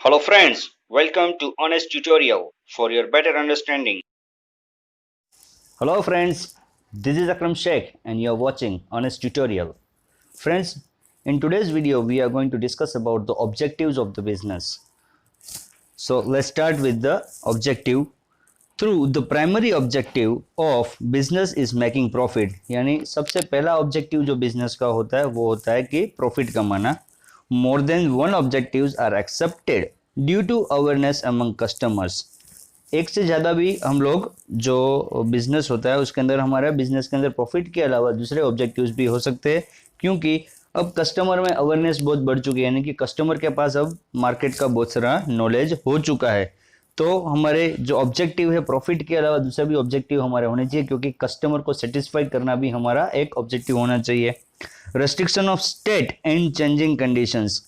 Hello friends, welcome to Honest Tutorial for your better understanding. Hello friends, this is Akram Sheikh and you are watching Honest Tutorial. Friends, in today's video we are going to discuss about the objectives of the business. So let's start with the objective. Through the primary objective of business is making profit, यानी सबसे पहला objective जो business का होता है वो होता है कि प्रॉफिट कमाना. More than one objectives are accepted due to awareness among customers. एक से ज़्यादा भी हम लोग जो बिजनेस होता है उसके अंदर हमारा बिजनेस के अंदर प्रॉफिट के अलावा दूसरे ऑब्जेक्टिव्स भी हो सकते हैं, क्योंकि अब कस्टमर में अवेयरनेस बहुत बढ़ चुकी है, यानी कि कस्टमर के पास अब मार्केट का बहुत सारा नॉलेज हो चुका है. तो हमारे जो ऑब्जेक्टिव है प्रॉफिट के अलावा दूसरा भी ऑब्जेक्टिव हमारे होने चाहिए, क्योंकि कस्टमर को सेटिस्फाई करना भी हमारा एक ऑब्जेक्टिव होना चाहिए. Restriction of state and changing conditions.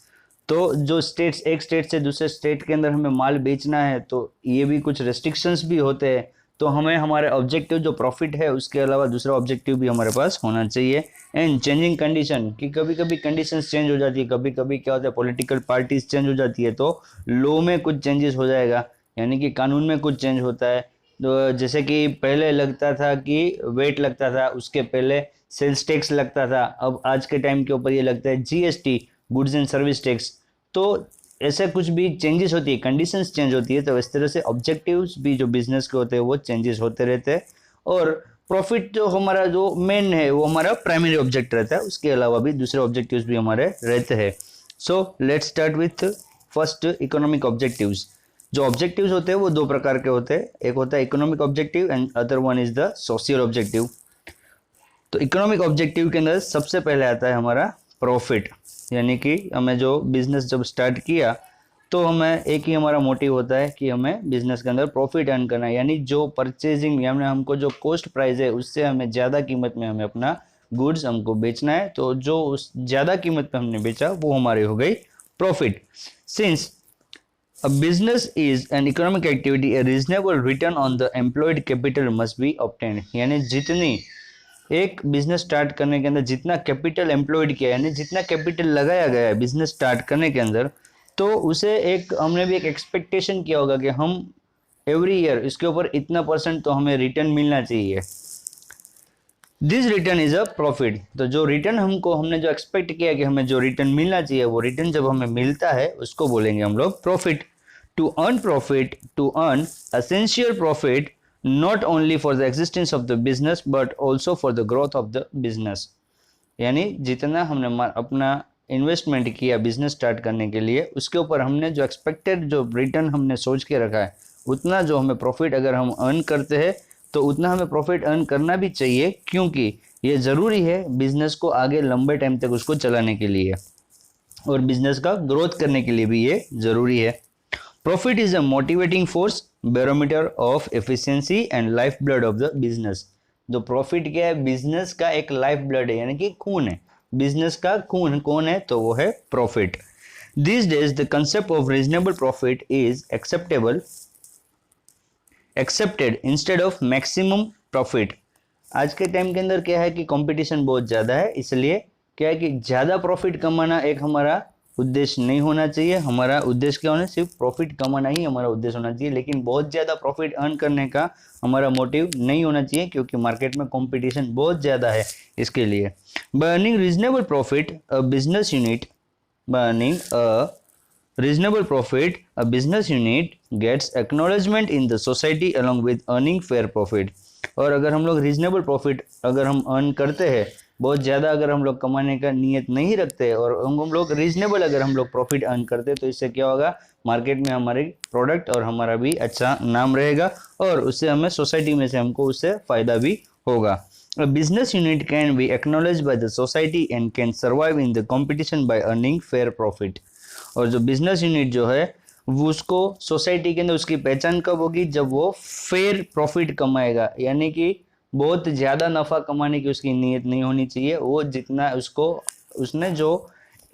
तो जो स्टेट्स, एक स्टेट से दूसरे स्टेट के अंदर हमें माल बेचना है तो ये भी कुछ रेस्ट्रिक्शंस भी होते हैं. तो हमें हमारे ऑब्जेक्टिव जो प्रॉफिट है उसके अलावा दूसरा ऑब्जेक्टिव भी हमारे पास होना चाहिए. एंड चेंजिंग कंडीशन, कि कभी कभी कंडीशंस चेंज हो जाती है, कभी कभी क्या होता है पॉलिटिकल पार्टीज चेंज हो जाती है, तो लॉ में कुछ चेंजेस हो जाएगा, यानी कि कानून में कुछ चेंज होता है. तो जैसे कि पहले लगता था कि वेट लगता था, उसके पहले सेल्स टैक्स लगता था, अब आज के टाइम के ऊपर ये लगता है GST, goods and service tax. तो ऐसे कुछ भी चेंजेस होती है, कंडीशंस चेंज होती है, तो इस तरह से ऑब्जेक्टिव्स भी जो बिजनेस के होते हैं वो चेंजेस होते रहते हैं. और प्रॉफिट जो हमारा जो मेन है वो हमारा प्राइमरी ऑब्जेक्ट रहता है, उसके अलावा भी दूसरे ऑब्जेक्टिव्स भी हमारे रहते हैं. So let's start with first economic objectives. जो ऑब्जेक्टिव्स होते हैं वो दो प्रकार के होते हैं, एक होता है economic objective and other one is the social objective. तो इकोनॉमिक ऑब्जेक्टिव के अंदर सबसे पहले आता है हमारा प्रॉफिट, यानी कि हमें जो बिजनेस जब स्टार्ट किया तो हमें एक ही हमारा मोटिव होता है कि हमें बिजनेस के अंदर प्रॉफिट अर्न करना है, यानी जो परचेजिंग यानी हमको जो कॉस्ट प्राइस है उससे हमें ज़्यादा कीमत में हमें अपना गुड्स हमको बेचना है. तो जो उस ज़्यादा कीमत पे हमने बेचा वो हमारी हो गई profit. Since A business is an economic activity, a reasonable return on the employed capital must be obtained. यानी जितनी एक बिजनेस स्टार्ट करने के अंदर जितना कैपिटल एम्प्लॉयड किया, यानी जितना कैपिटल लगाया गया है बिजनेस स्टार्ट करने के अंदर, तो उसे एक हमने भी एक एक्सपेक्टेशन किया होगा कि हम एवरी ईयर इसके ऊपर इतना % तो हमें रिटर्न मिलना चाहिए. This return is a profit. तो जो रिटर्न हमने जो एक्सपेक्ट किया कि हमें जो रिटर्न मिलना चाहिए वो रिटर्न जब हमें मिलता है उसको बोलेंगे हम लोग profit. To earn profit, to earn essential profit not only for the existence of the business but also for the growth of the business. यानी जितना हमने अपना इन्वेस्टमेंट किया बिजनेस स्टार्ट करने के लिए उसके ऊपर हमने जो एक्सपेक्टेड जो रिटर्न हमने सोच के रखा है उतना जो हमें प्रॉफिट अगर हम अर्न करते हैं तो उतना हमें प्रॉफिट अर्न करना भी चाहिए, क्योंकि ये ज़रूरी है बिजनेस को आगे लंबे टाइम तक उसको चलाने के लिए और बिजनेस का ग्रोथ करने के लिए भी ये ज़रूरी है. Profit is a motivating force, barometer of efficiency and life blood of the business. जो प्रॉफिट क्या है, बिजनेस का एक लाइफ ब्लड है, यानी कि खून है. बिजनेस का खून कौन है तो वो है profit. This days the concept of reasonable profit is accepted instead of maximum profit. आज के टाइम के अंदर क्या है कि कंपटीशन बहुत ज़्यादा है, इसलिए क्या है कि ज़्यादा प्रॉफिट कमाना एक हमारा उद्देश्य नहीं होना चाहिए. हमारा उद्देश्य क्या होना, सिर्फ प्रॉफिट कमाना ही हमारा उद्देश्य होना चाहिए, लेकिन बहुत ज़्यादा प्रॉफिट अर्न करने का हमारा मोटिव नहीं होना चाहिए, क्योंकि मार्केट में कंपटीशन बहुत ज़्यादा है. इसके लिए by earning reasonable profit a business unit by earning a reasonable profit, a business unit gets acknowledgement in the society along with earning fair profit. और अगर हम लोग रीजनेबल प्रॉफिट अगर हम अर्न करते हैं, बहुत ज़्यादा अगर हम लोग कमाने का नियत नहीं रखते और हम लोग रीजनेबल अगर हम लोग प्रॉफिट अर्न करते हैं, तो इससे क्या होगा, मार्केट में हमारे प्रोडक्ट और हमारा भी अच्छा नाम रहेगा और उससे हमें सोसाइटी में से हमको उससे फ़ायदा भी होगा. A business unit can be acknowledged by the society and can survive in the competition by earning fair profit. और जो बिजनेस यूनिट जो है वो उसको सोसाइटी के अंदर उसकी पहचान कब होगी, जब वो फेयर प्रॉफिट कमाएगा, यानी कि बहुत ज़्यादा नफ़ा कमाने की उसकी नीयत नहीं होनी चाहिए. वो जितना उसने जो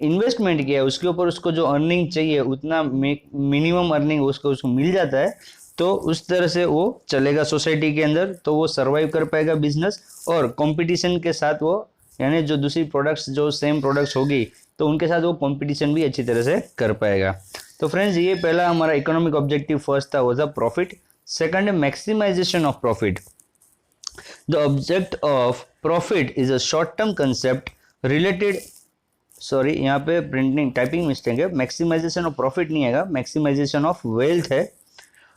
इन्वेस्टमेंट किया है उसके ऊपर उसको जो अर्निंग चाहिए उतना मिनिमम अर्निंग उसको मिल जाता है, तो उस तरह से वो चलेगा सोसाइटी के अंदर, तो वो सर्वाइव कर पाएगा बिजनेस. और कंपटीशन के साथ वो, यानी जो दूसरी प्रोडक्ट्स जो सेम प्रोडक्ट्स होगी तो उनके साथ वो कंपटीशन भी अच्छी तरह से कर पाएगा. तो फ्रेंड्स ये पहला हमारा इकोनॉमिक ऑब्जेक्टिव फर्स्ट था, वो था प्रॉफिट। सेकंड है maximisation of profit. The object of profit is a short term concept related, sorry यहाँ पे प्रिंटिंग टाइपिंग मिस्टेक है, मैक्सिमाइजेशन ऑफ प्रॉफिट नहीं आएगा, मैक्सिमाइजेशन ऑफ वेल्थ है।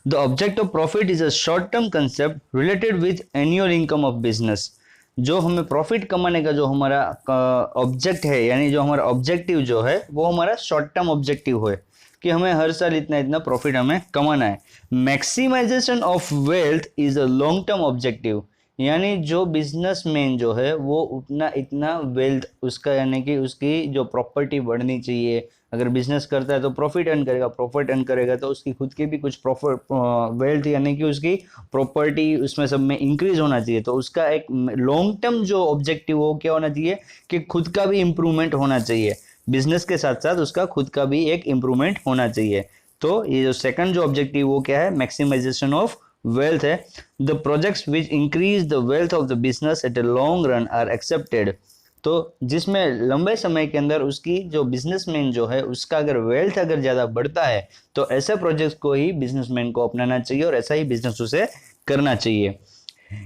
The object of profit is a short term concept related with annual income of business. जो हमें profit कमाने का जो हमारा ऑब्जेक्ट है, यानी जो हमारा ऑब्जेक्टिव जो है वो हमारा शॉर्ट टर्म ऑब्जेक्टिव है कि हमें हर साल इतना इतना प्रॉफिट हमें कमाना है। Maximisation of wealth is a long term objective, यानी जो बिजनेसमैन जो है वो उतना इतना वेल्थ उसका, यानी कि उसकी जो प्रॉपर्टी बढ़नी चाहिए। अगर बिजनेस करता है तो प्रॉफिट अर्न करेगा, प्रॉफिट अर्न करेगा तो उसकी खुद की भी कुछ प्रॉफिट वेल्थ यानी कि उसकी प्रॉपर्टी उसमें सब में इंक्रीज होना चाहिए। तो उसका एक लॉन्ग टर्म जो ऑब्जेक्टिव हो क्या होना चाहिए कि खुद का भी इंप्रूवमेंट होना चाहिए, बिजनेस के साथ साथ उसका खुद का भी एक इंप्रूवमेंट होना चाहिए। तो ये जो सेकंड जो ऑब्जेक्टिव वो क्या है, मैक्सिमाइजेशन ऑफ वेल्थ है। The projects which increase the wealth of the business at a long run are accepted. तो जिसमें लंबे समय के अंदर उसकी जो बिजनेसमैन जो है उसका अगर वेल्थ अगर ज्यादा बढ़ता है तो ऐसे प्रोजेक्ट्स को ही बिजनेसमैन को अपनाना चाहिए और ऐसा ही बिजनेस उसे करना चाहिए।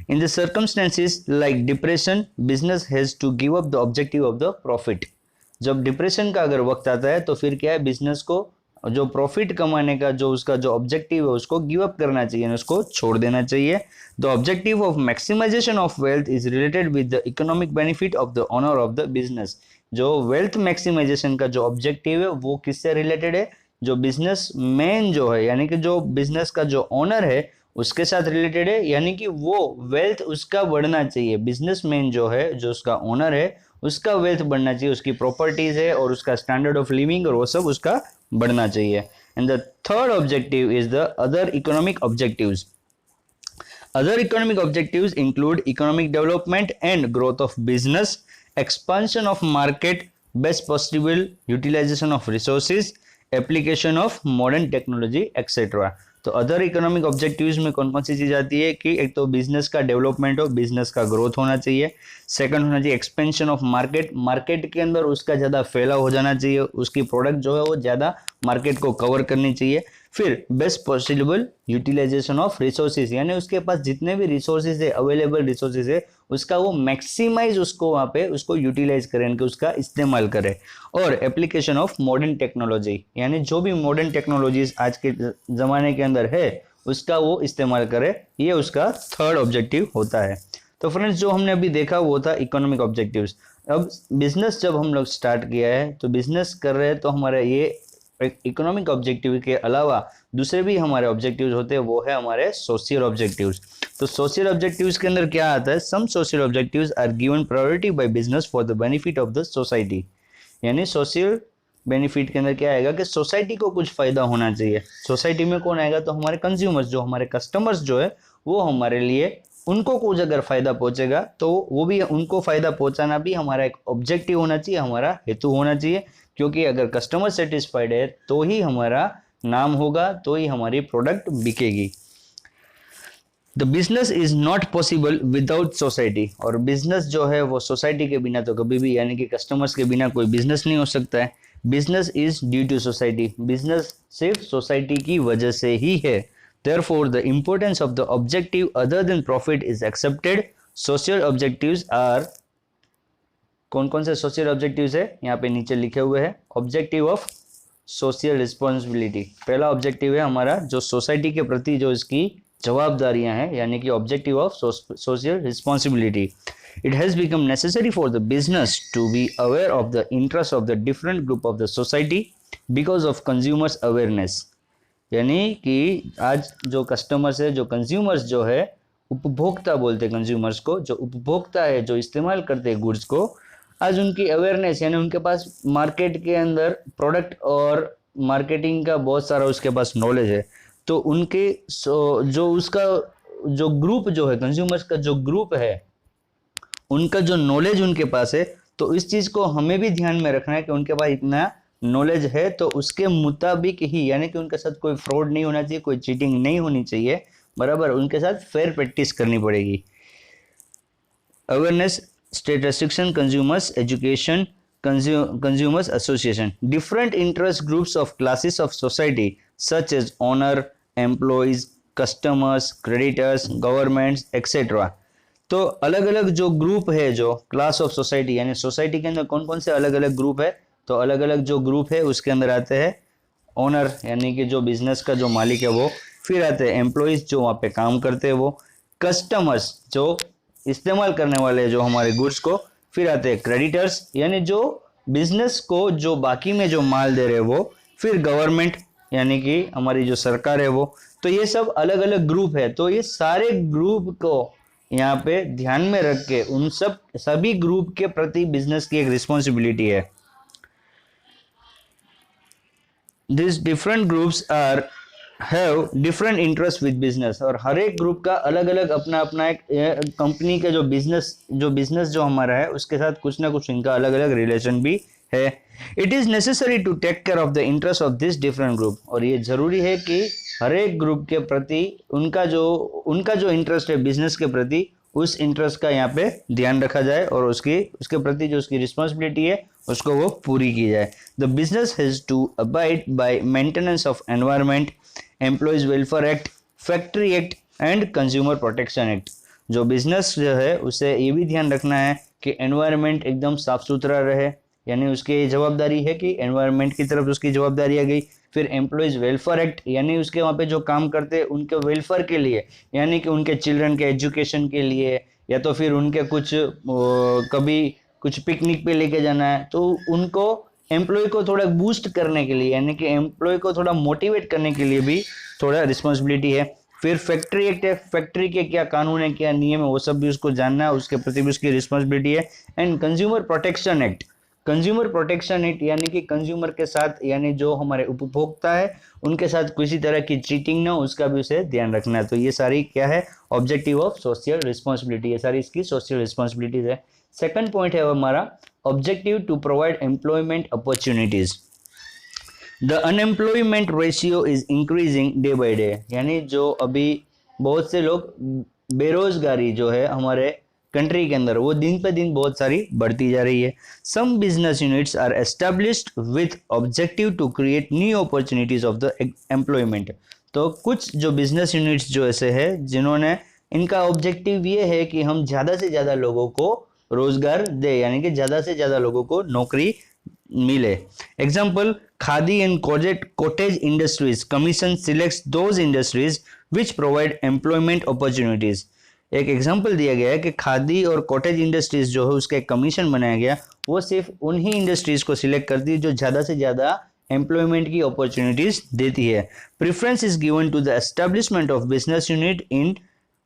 In the circumstances like depression, business has to give up the objective of the profit. जब डिप्रेशन का अगर वक्त आता है तो फिर क्या है, बिजनेस को जो प्रॉफिट कमाने का जो उसका जो ऑब्जेक्टिव है उसको गिव अप करना चाहिए, उसको छोड़ देना चाहिए। The objective of maximisation of wealth is related with the economic benefit of the owner of the business. जो वेल्थ मैक्सिमाइजेशन का जो ऑब्जेक्टिव है वो किससे रिलेटेड है, जो बिजनेस मैन जो है यानी कि जो बिजनेस का जो ओनर है उसके साथ रिलेटेड है, यानी कि वो वेल्थ उसका बढ़ना चाहिए। बिजनेसमैन जो है, जो उसका ओनर है, उसका वेल्थ बढ़ना चाहिए, उसकी प्रॉपर्टीज है और उसका स्टैंडर्ड ऑफ लिविंग और वो सब उसका बढ़ना चाहिए। And the third objective is the other economic objectives. Other economic objectives include economic development and growth of business, expansion of market, best possible utilization of resources, application of modern technology, etc. तो other economic objectives में कौन कौन सी चीज आती है कि एक तो बिजनेस का डेवलपमेंट हो, बिजनेस का ग्रोथ होना चाहिए। सेकंड होना चाहिए एक्सपेंशन ऑफ मार्केट, मार्केट के अंदर उसका ज़्यादा फैलाव हो जाना चाहिए, उसकी प्रोडक्ट जो है वो ज़्यादा मार्केट को कवर करनी चाहिए। फिर best possible utilisation of resources, यानी उसके पास जितने भी रिसोर्सेज है, अवेलेबल रिसोर्सेज है, उसका वो मैक्सिमाइज उसको वहाँ पे उसको यूटिलाइज करें, कि उसका इस्तेमाल करें। और एप्लीकेशन ऑफ मॉडर्न टेक्नोलॉजी, यानी जो भी मॉडर्न टेक्नोलॉजीज आज के ज़माने के अंदर है उसका वो इस्तेमाल करे, ये उसका थर्ड ऑब्जेक्टिव होता है। तो फ्रेंड्स जो हमने अभी देखा वो था इकोनॉमिक ऑब्जेक्टिव्स। अब बिजनेस जब हम लोग स्टार्ट किया है तो बिजनेस कर रहे हैं तो हमारा ये इकोनॉमिक ऑब्जेक्टिव के अलावा दूसरे भी हमारे ऑब्जेक्टिव्स होते हैं, वो है हमारे सोशल ऑब्जेक्टिव्स। तो सोशल ऑब्जेक्टिव्स के अंदर क्या आता है, some social objectives are given priority by business for the benefit of the society. यानी सोशल बेनिफिट के अंदर क्या आएगा कि सोसाइटी को कुछ फायदा होना चाहिए। सोसाइटी में कौन आएगा, तो हमारे कंज्यूमर्स, जो हमारे कस्टमर्स जो है वो हमारे लिए, उनको कुछ अगर फायदा पहुंचेगा तो वो भी, उनको फायदा पहुंचाना भी हमारा एक ऑब्जेक्टिव होना चाहिए, हमारा हेतु होना चाहिए। क्योंकि अगर कस्टमर सेटिस्फाइड है तो ही हमारा नाम होगा, तो ही हमारी प्रोडक्ट बिकेगी। The business is not possible without society, और बिजनेस जो है वो सोसाइटी के बिना तो कभी भी, यानी कि कस्टमर्स के बिना कोई बिजनेस नहीं हो सकता है। Business is due to society, business सिर्फ सोसाइटी की वजह से ही है। Therefore, the importance of the objective other than profit is accepted. Social objectives are, कौन कौन से सोशल ऑब्जेक्टिव्स है यहाँ पे नीचे लिखे हुए हैं। ऑब्जेक्टिव ऑफ सोशल रिस्पॉन्सिबिलिटी, पहला ऑब्जेक्टिव है हमारा जो सोसाइटी के प्रति जो इसकी जवाबदारियां हैं, यानी कि objective of social responsibility. It has become necessary for the business to be aware of the interests of the different group of the society because of consumers awareness। यानी कि आज जो कस्टमर्स है, जो कंज्यूमर्स जो है, उपभोक्ता बोलते हैं कंज्यूमर्स को, जो उपभोक्ता है जो इस्तेमाल करते हैं गुड्स को, आज उनकी अवेयरनेस, यानी उनके पास मार्केट के अंदर प्रोडक्ट और मार्केटिंग का बहुत सारा उसके पास नॉलेज है। तो उनके जो उसका जो ग्रुप जो है, कंज्यूमर्स का जो ग्रुप है, उनका जो नॉलेज उनके पास है, तो इस चीज़ को हमें भी ध्यान में रखना है कि उनके पास इतना नॉलेज है तो उसके मुताबिक ही, यानी कि उनके साथ कोई फ्रॉड नहीं होना चाहिए, कोई चीटिंग नहीं होनी चाहिए, बराबर उनके साथ फेयर प्रैक्टिस करनी पड़ेगी। Awareness, state restriction, consumers education, consumers association. Different interest groups of classes of society such as owner, employees, customers, creditors, governments, etc. तो अलग अलग जो ग्रुप है, जो क्लास ऑफ सोसाइटी, यानी सोसाइटी के अंदर कौन कौन से अलग अलग ग्रुप है, तो अलग अलग जो ग्रुप है उसके अंदर आते हैं ओनर यानी कि जो बिजनेस का जो मालिक है वो, फिर आते हैं एम्प्लॉयज जो वहाँ पे काम करते हैं वो, कस्टमर्स जो इस्तेमाल करने वाले जो हमारे गुड्स को, फिर आते हैं क्रेडिटर्स यानी जो बिजनेस को जो बाकी में जो माल दे रहे हैं वो, फिर गवर्नमेंट यानी कि हमारी जो सरकार है वो। तो ये सब अलग अलग ग्रुप है, तो ये सारे ग्रुप को यहाँ पे ध्यान में रख के उन सभी ग्रुप के प्रति बिजनेस की एक रिस्पॉन्सिबिलिटी है। These different groups are have different interest with business, और हर एक ग्रुप का अलग अलग अपना अपना एक कंपनी का जो बिजनेस जो हमारा है उसके साथ कुछ ना कुछ इनका अलग अलग रिलेशन भी है। It is necessary to take care of the interest of this different group, और ये जरूरी है कि हर एक ग्रुप के प्रति उनका जो इंटरेस्ट है बिजनेस के प्रति, उस इंटरेस्ट का यहाँ पे ध्यान रखा जाए और उसके प्रति जो उसकी रिस्पॉन्सिबिलिटी है उसको वो पूरी की जाए। The business has to abide by maintenance of environment, employees welfare act, factory act and consumer protection act. जो बिजनेस जो है उसे ये भी ध्यान रखना है कि एनवायरनमेंट एकदम साफ सुथरा रहे, यानी उसकी जवाबदारी है कि एनवायरनमेंट की तरफ उसकी जवाबदारी आ गई। फिर एम्प्लॉयज वेलफेयर एक्ट यानी उसके वहाँ पे जो काम करते हैं उनके वेलफेयर के लिए, यानी कि उनके चिल्ड्रन के एजुकेशन के लिए, या तो फिर उनके कभी कुछ पिकनिक पे लेके जाना है तो उनको एम्प्लॉय को थोड़ा बूस्ट करने के लिए, यानी कि एम्प्लॉय को थोड़ा मोटिवेट करने के लिए भी थोड़ा रिस्पॉन्सिबिलिटी है। फिर फैक्ट्री एक्ट है, फैक्ट्री के क्या कानून है, क्या नियम है, वो सब भी उसको जानना है, उसके प्रति भी उसकी रिस्पॉन्सिबिलिटी है। And consumer protection act, consumer protection act यानी कि कंज्यूमर के साथ, यानी जो हमारे उपभोक्ता है उनके साथ किसी तरह की चीटिंग ना, उसका भी उसे ध्यान रखना है। तो ये सारी क्या है, ऑब्जेक्टिव ऑफ सोशल रिस्पॉन्सिबिलिटी, ये सारी इसकी सोशल रिस्पॉन्सिबिलिटीज है। सेकंड पॉइंट है हमारा objective to provide employment opportunities. The unemployment ratio is increasing day by day, यानी जो अभी बहुत से लोग बेरोजगारी जो है हमारे कंट्री के अंदर वो दिन पे दिन बहुत सारी बढ़ती जा रही है। Some business units are established with objective to create new opportunities of the employment. तो कुछ जो बिजनेस यूनिट्स जो ऐसे है जिन्होंने, इनका ऑब्जेक्टिव ये है कि हम ज़्यादा से ज़्यादा लोगों को रोजगार दे, यानी कि ज़्यादा से ज़्यादा लोगों को नौकरी मिले। Example, khadi and cottage industries commission selects those industries which provide employment opportunities. एक एग्जाम्पल दिया गया है कि खादी और कॉटेज इंडस्ट्रीज जो है उसका एक कमीशन बनाया गया, वो सिर्फ उन्हीं इंडस्ट्रीज को सिलेक्ट करती है जो ज़्यादा से ज़्यादा एम्प्लॉयमेंट की अपॉर्चुनिटीज देती है। Preference is given to the establishment of business unit in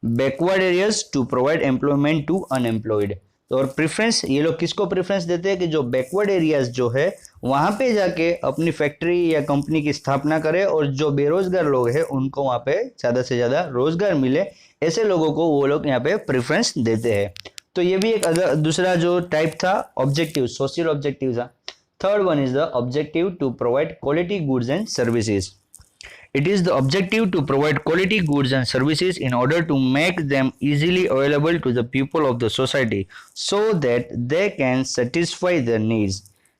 backward areas to provide employment to unemployed. तो और प्रेफरेंस ये लोग किसको प्रेफरेंस देते हैं कि जो बैकवर्ड एरियाज जो है वहाँ पे जाके अपनी फैक्ट्री या कंपनी की स्थापना करे और जो बेरोजगार लोग हैं उनको वहाँ पे ज़्यादा से ज़्यादा रोजगार मिले, ऐसे लोगों को वो लोग यहाँ पे प्रेफरेंस देते हैं। तो ये भी एक दूसरा जो टाइप था ऑब्जेक्टिव, सोशल ऑब्जेक्टिव था। Third one is the objective to provide quality goods and services. It is the objective to provide quality goods and services in order to make them easily available to the people of the society so that they can satisfy their needs.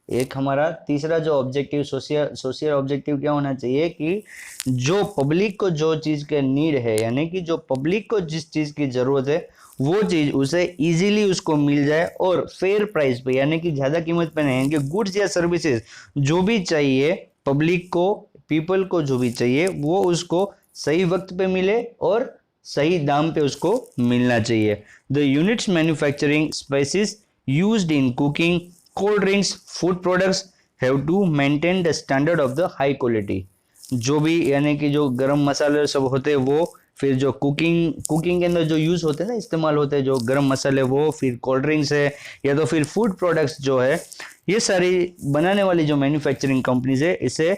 एक हमारा तीसरा जो objective social objective क्या होना चाहिए कि जो public को जो चीज़ के नीड है, यानी कि जो पब्लिक को जिस चीज़ की ज़रूरत है वो चीज़ उसे इजीली उसको मिल जाए और फेयर प्राइस पे, यानी कि ज़्यादा कीमत पे नहीं, कि गुड्स या सर्विसेज जो भी चाहिए पब्लिक को, पीपल को जो भी चाहिए वो उसको सही वक्त पे मिले और सही दाम पे उसको मिलना चाहिए। The units manufacturing spices used in cooking, cold drinks, food products have to maintain the standard of the high quality. जो भी यानी कि जो गरम मसाले सब होते हैं वो, फिर जो कुकिंग के अंदर जो यूज़ होते हैं ना, इस्तेमाल होते हैं जो गरम मसाले वो, फिर कोल्ड ड्रिंक्स है या तो फिर फूड प्रोडक्ट्स जो है, ये सारी बनाने वाली जो मैन्युफैक्चरिंग कंपनीज है इसे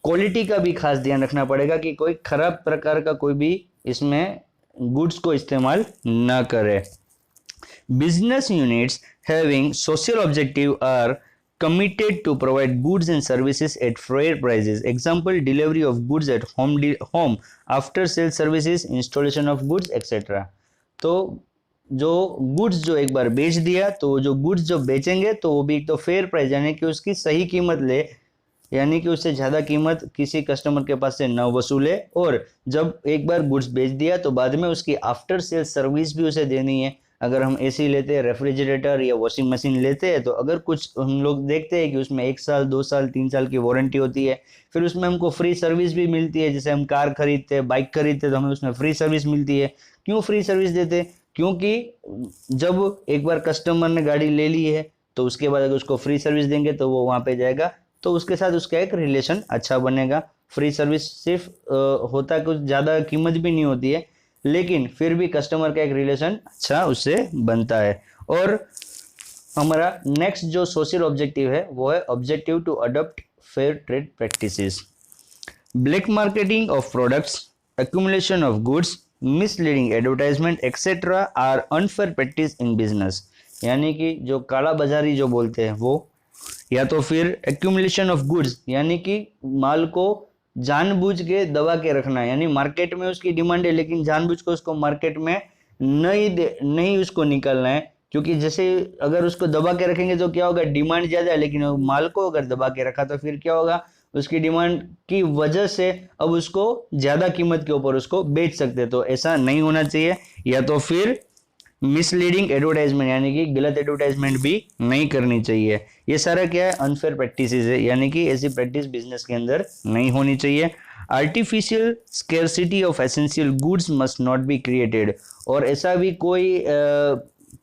क्वालिटी का भी खास ध्यान रखना पड़ेगा कि कोई खराब प्रकार का कोई भी इसमें गुड्स को इस्तेमाल ना करे। Business units having social objective are committed to provide goods and services at fair prices. Example, delivery of goods at home, after sales services, installation of goods, etc. तो जो गुड्स जो एक बार बेच दिया तो जो गुड्स जो बेचेंगे तो वो भी एक तो फेयर प्राइस यानी कि उसकी सही कीमत ले, यानी कि उससे ज़्यादा कीमत किसी कस्टमर के पास से न वसूले। और जब एक बार गुड्स बेच दिया तो बाद में उसकी आफ्टर सेल सर्विस भी उसे देनी है। अगर हम एसी लेते हैं, रेफ्रिजरेटर या वॉशिंग मशीन लेते हैं, तो अगर कुछ हम लोग देखते हैं कि उसमें 1 साल 2 साल 3 साल की वारंटी होती है, फिर उसमें हमको फ्री सर्विस भी मिलती है। जैसे हम कार खरीदते हैं, बाइक खरीदते हैं, तो हमें उसमें फ्री सर्विस मिलती है। क्यों फ्री सर्विस देते हैं? क्योंकि जब एक बार कस्टमर ने गाड़ी ले ली है तो उसके बाद अगर उसको फ्री सर्विस देंगे तो वो वहाँ पे जाएगा, तो उसके साथ उसका एक रिलेशन अच्छा बनेगा। फ्री सर्विस सिर्फ होता कुछ ज़्यादा कीमत भी नहीं होती है, लेकिन फिर भी कस्टमर का एक रिलेशन अच्छा उससे बनता है। और हमारा नेक्स्ट जो सोशल ऑब्जेक्टिव है वो है objective to adopt fair trade practices. Black marketing of products, accumulation of goods, misleading advertisement etcetera are unfair practice in business. यानी कि जो काला बाजारी जो बोलते हैं वो, या तो फिर एक्यूमुलेशन ऑफ गुड्स यानी कि माल को जानबूझ के दबा के रखना, यानी मार्केट में उसकी डिमांड है लेकिन जानबूझ के उसको मार्केट में नहीं उसको निकालना है। क्योंकि जैसे अगर उसको दबा के रखेंगे तो क्या होगा, डिमांड ज्यादा है, लेकिन माल को अगर दबा के रखा तो फिर क्या होगा, उसकी डिमांड की वजह से अब उसको ज्यादा कीमत के ऊपर उसको बेच सकते हैं। तो ऐसा नहीं होना चाहिए। या तो फिर मिसलीडिंग एडवर्टाइजमेंट यानी कि गलत एडवर्टाइजमेंट भी नहीं करनी चाहिए। ये सारा क्या है, अनफेयर प्रैक्टिसेस है, यानी कि ऐसी प्रैक्टिस बिजनेस के अंदर नहीं होनी चाहिए। Artificial scarcity of essential goods must not be created, और ऐसा भी कोई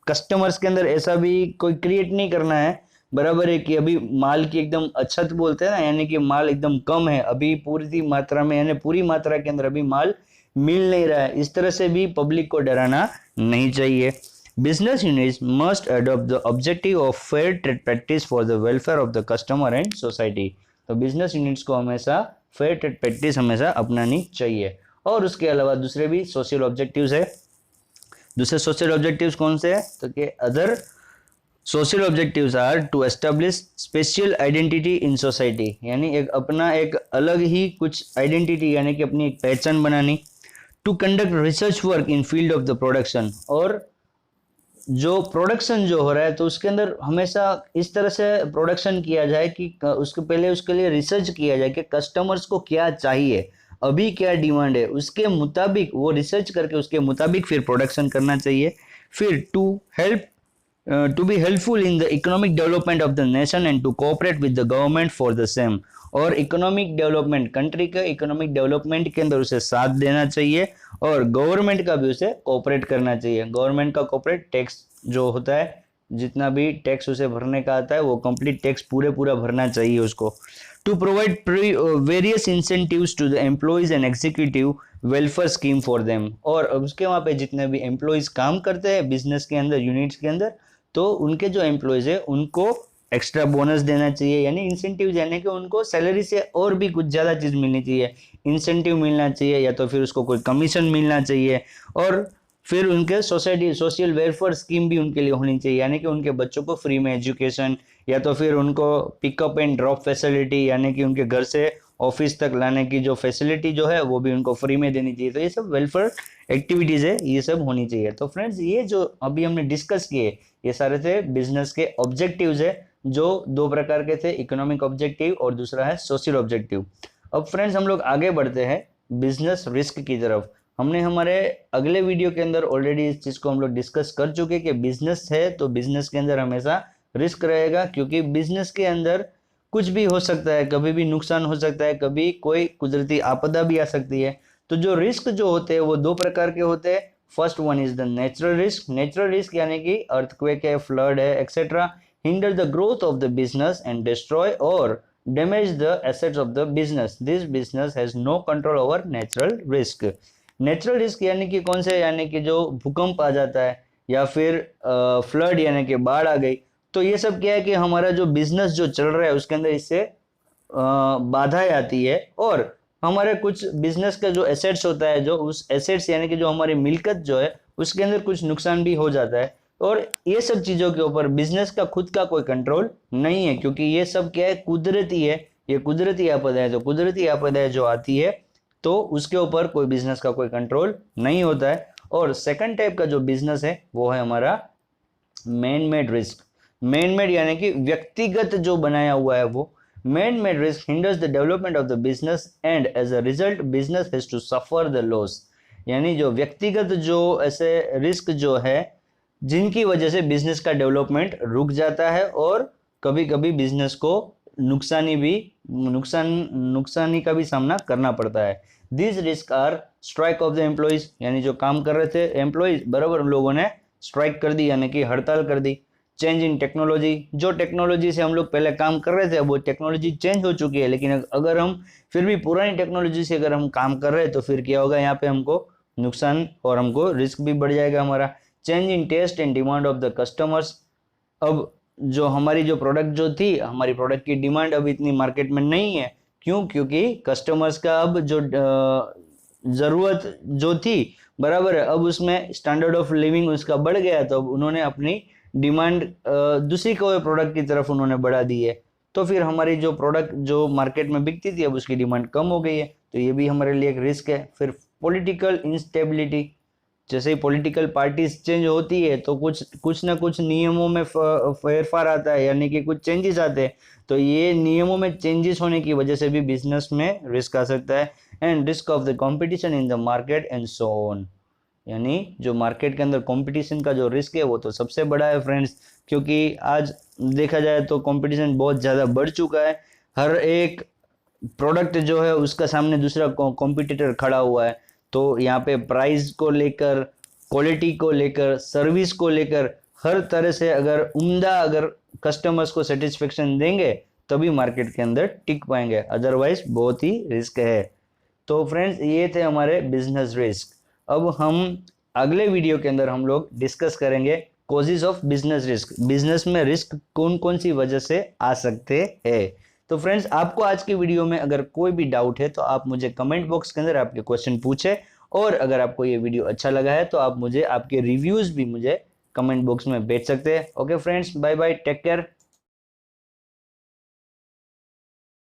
कस्टमर्स के अंदर ऐसा भी कोई क्रिएट नहीं करना है। बराबर है कि अभी माल की एकदम अछत बोलते हैं ना, यानी कि माल एकदम कम है, अभी पूरी मात्रा में यानी पूरी मात्रा के अंदर अभी माल मिल नहीं रहा है, इस तरह से भी पब्लिक को डराना नहीं चाहिए। Business units must adopt the objective of fair trade practice for the welfare of the customer and society. तो बिजनेस यूनिट्स को हमेशा फेयर ट्रेड प्रैक्टिस हमेशा अपनानी चाहिए। और उसके अलावा दूसरे भी सोशल ऑब्जेक्टिव्स है। दूसरे सोशल ऑब्जेक्टिव्स कौन से हैं? तो कि other social objectives are to establish special identity in society, यानी एक अपना एक अलग ही कुछ आइडेंटिटी यानी कि अपनी एक पहचान बनानी। To conduct research work in field of the production, और जो प्रोडक्शन जो हो रहा है तो उसके अंदर हमेशा इस तरह से प्रोडक्शन किया जाए कि उसके पहले उसके लिए रिसर्च किया जाए कि कस्टमर्स को क्या चाहिए, अभी क्या डिमांड है, उसके मुताबिक वो रिसर्च करके उसके मुताबिक फिर प्रोडक्शन करना चाहिए। फिर to be helpful in the economic development of the nation and to cooperate with the government for the same, और इकोनॉमिक डेवलपमेंट कंट्री के इकोनॉमिक डेवलपमेंट के अंदर उसे साथ देना चाहिए और गवर्नमेंट का भी उसे कोऑपरेट करना चाहिए। गवर्नमेंट का कोऑपरेट, टैक्स जो होता है, जितना भी टैक्स उसे भरने का आता है वो कंप्लीट टैक्स पूरा भरना चाहिए उसको। To provide various incentives to the employees and executive welfare scheme for them, और उसके वहाँ पे जितने भी एम्प्लॉयज काम करते हैं बिजनेस के अंदर, यूनिट्स के अंदर, तो उनके जो एम्प्लॉयज है उनको एक्स्ट्रा बोनस देना चाहिए, यानी इंसेंटिव, यानी कि उनको सैलरी से और भी कुछ ज़्यादा चीज़ मिलनी चाहिए, इंसेंटिव मिलना चाहिए, या तो फिर उसको कोई कमीशन मिलना चाहिए। और फिर उनके सोसाइटी सोशल वेलफेयर स्कीम भी उनके लिए होनी चाहिए, यानी कि उनके बच्चों को फ्री में एजुकेशन, या तो फिर उनको पिकअप एंड ड्रॉप फैसिलिटी, यानी कि उनके घर से ऑफिस तक लाने की जो फैसिलिटी जो है वो भी उनको फ्री में देनी चाहिए। तो ये सब वेलफेयर एक्टिविटीज़ है, ये सब होनी चाहिए। तो फ्रेंड्स, ये जो अभी हमने डिस्कस किए ये सारे थे बिजनेस के ऑब्जेक्टिव्स है, जो दो प्रकार के थे, इकोनॉमिक ऑब्जेक्टिव और दूसरा है सोशल ऑब्जेक्टिव। अब फ्रेंड्स हम लोग आगे बढ़ते हैं बिजनेस रिस्क की तरफ। हमने हमारे अगले वीडियो के अंदर ऑलरेडी इस चीज़ को हम लोग डिस्कस कर चुके कि बिजनेस है तो बिजनेस के अंदर हमेशा रिस्क रहेगा, क्योंकि बिजनेस के अंदर कुछ भी हो सकता है, कभी भी नुकसान हो सकता है, कभी कोई कुदरती आपदा भी आ सकती है। तो जो रिस्क जो होते हैं वो दो प्रकार के होते हैं। First one is the natural risk. Natural risk यानी कि अर्थक्वेक है, फ्लड है, etcetera hinder the growth of the business and destroy और damage the assets of the business. This business has no control over natural risk. Natural risk यानी कि कौन से, यानी कि जो भूकंप आ जाता है या फिर फ्लड यानी कि बाढ़ आ गई, तो ये सब क्या है कि हमारा जो बिजनेस जो चल रहा है उसके अंदर इससे बाधाएं आती है, और हमारे कुछ बिजनेस का जो एसेट्स होता है, जो उस एसेट्स यानी कि जो हमारी मिलकत जो है उसके अंदर कुछ नुकसान भी हो जाता है। और ये सब चीज़ों के ऊपर बिजनेस का खुद का कोई कंट्रोल नहीं है, क्योंकि ये सब क्या है, कुदरती है, ये कुदरती आपदाएं। तो कुदरती आपदाएं जो आती है तो उसके ऊपर कोई बिजनेस का कोई कंट्रोल नहीं होता है। और सेकंड टाइप का जो बिजनेस है वो है हमारा man made risk. Man made यानी कि व्यक्तिगत जो बनाया हुआ है वो। Man made risk hinders the development of the business and as a result business has to suffer the loss. यानी जो व्यक्तिगत जो ऐसे रिस्क जो है जिनकी वजह से बिजनेस का डेवलपमेंट रुक जाता है और कभी कभी बिजनेस को नुकसानी का भी सामना करना पड़ता है। This risk are strike of the employees, यानी जो काम कर रहे थे एम्प्लॉइज बराबर उन लोगों ने स्ट्राइक कर दी यानी कि हड़ताल कर दी। चेंज इन टेक्नोलॉजी, जो टेक्नोलॉजी से हम लोग पहले काम कर रहे थे अब वो टेक्नोलॉजी चेंज हो चुकी है, लेकिन अगर हम फिर भी पुरानी टेक्नोलॉजी से अगर हम काम कर रहे हैं तो फिर क्या होगा, यहाँ पे हमको नुकसान और हमको रिस्क भी बढ़ जाएगा हमारा। Change in taste and demand of the customers, अब जो हमारी जो प्रोडक्ट जो थी, हमारी प्रोडक्ट की डिमांड अब इतनी मार्केट में नहीं है। क्यों? क्योंकि कस्टमर्स का अब जो ज़रूरत जो थी बराबर है, अब उसमें स्टैंडर्ड ऑफ लिविंग उसका बढ़ गया, तो अब उन्होंने अपनी डिमांड दूसरी कोई प्रोडक्ट की तरफ उन्होंने बढ़ा दी है। तो फिर हमारी जो प्रोडक्ट जो मार्केट में बिकती थी अब उसकी डिमांड कम हो गई है, तो ये भी हमारे लिए एक रिस्क है। फिर पॉलिटिकल इंस्टेबिलिटी, जैसे ही पॉलिटिकल पार्टीज चेंज होती है तो कुछ ना कुछ नियमों में फेरफार आता है, यानी कि कुछ चेंजेस आते हैं, तो ये नियमों में चेंजेस होने की वजह से भी बिजनेस में रिस्क आ सकता है। And risk of the competition in the market and so on, यानी जो मार्केट के अंदर कंपटीशन का जो रिस्क है वो तो सबसे बड़ा है फ्रेंड्स, क्योंकि आज देखा जाए तो कंपटीशन बहुत ज़्यादा बढ़ चुका है। हर एक प्रोडक्ट जो है उसका सामने दूसरा कॉम्पिटिटर खड़ा हुआ है, तो यहाँ पे प्राइस को लेकर, क्वालिटी को लेकर, सर्विस को लेकर हर तरह से अगर उम्दा अगर कस्टमर्स को सेटिस्फेक्शन देंगे तभी मार्केट के अंदर टिक पाएंगे, अदरवाइज बहुत ही रिस्क है। तो फ्रेंड्स ये थे हमारे बिजनेस रिस्क। अब हम अगले वीडियो के अंदर हम लोग डिस्कस करेंगे causes of business risk, business में रिस्क कौन कौन सी वजह से आ सकते हैं। तो फ्रेंड्स आपको आज की वीडियो में अगर कोई भी डाउट है तो आप मुझे कमेंट बॉक्स के अंदर आपके क्वेश्चन पूछे, और अगर आपको ये वीडियो अच्छा लगा है तो आप मुझे आपके रिव्यूज भी मुझे कमेंट बॉक्स में भेज सकते हैं। Okay friends, bye bye, take care.